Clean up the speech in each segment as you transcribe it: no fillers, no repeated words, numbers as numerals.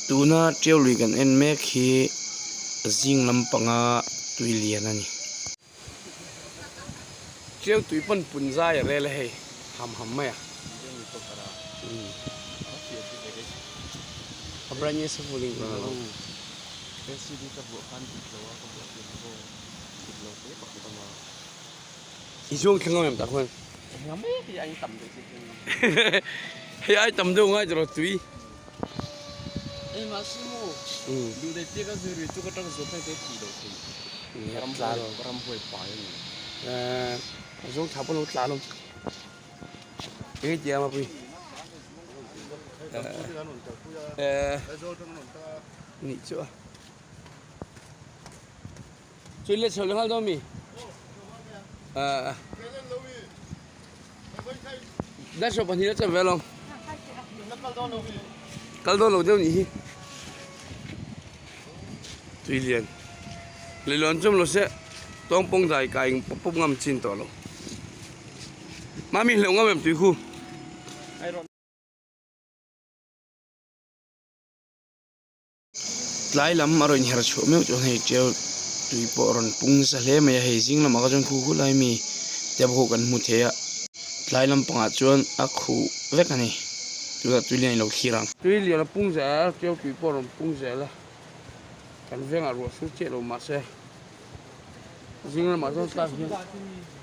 tuna treo lui kan en mek hi zing lampanga tuilian ani treo tui pon punza ya rele hei ham maya abranya sefuling kalau isung thengam em ta khon ngắm thì anh tầm được hay ai tầm đâu ngay rồi tui em mà xí môดูได้เจ๊ก็ซื้อหรือจุกก็ต้องซื้อให้ได้กี่ดอกทีรำห่วยปล่อยisung thapa lo tla lom cái gì mà pi nị chưa chơi lên sầu lưng đâu mi đã sầu bánh hí đã về không caldo lâu đâu nhỉ tùy liền lấy lon trong lột xe tông bông dài cài bông ngâm chín tỏi luôn mà mình lâu ngâm em tùy khu lại lắm mà rồi nhớ chỗ mấy chỗ này treo tùy bộ rồi bung sa lê mà hay dính là mà cái trong khu lại mi đẹp hồ gần một thế ạ lại lắm bằng ạt chuan khu vét này tùy liền lâu khi rằng tùy liền là bung sa treo tùy bộ rồi bung sa là kan veng a ro su che lo ma se jing la ma so ta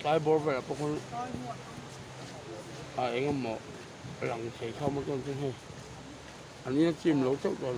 tai bor ve po kon a eng mo lang thei khau ma kon chen he an ni chim lo chok don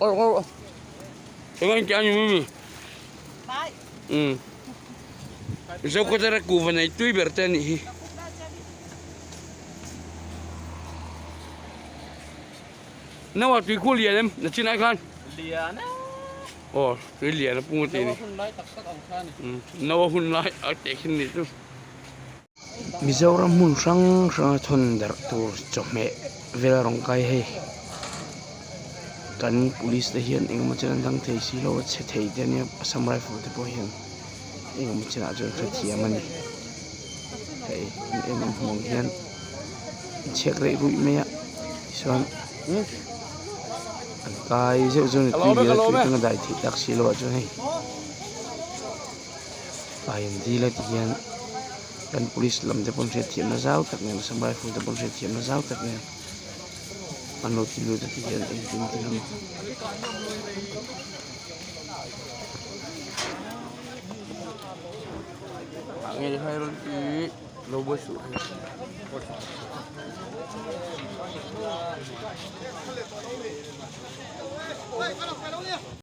Có em anh chào như mì sao có thể là cụ phần này tùy bẹt tên nhỉ nào mà tùy khu liền em là trên ai con liền ồ tùy liền là bung tiền nào hun lại ở đây khi này tu Mizoram mun sang thon dar tur chok me vela rong kai he kan police te hian engemaw chen dang thei si lo che thei te ne assam rifle te po hian engemaw chen a chen thiam ani hei en mong hian check rei rui me ya chuan an kai zeu zeu tu bi tu tang dai thi tak si lo chu hei ai di la ti hian kan police lam te pon se thiam na zau tak ne assam rifle te pon se thiam na zau tak ne an lo ti lu te ti hian en tin ti lam nghe hay luôn tí lâu bơi sụi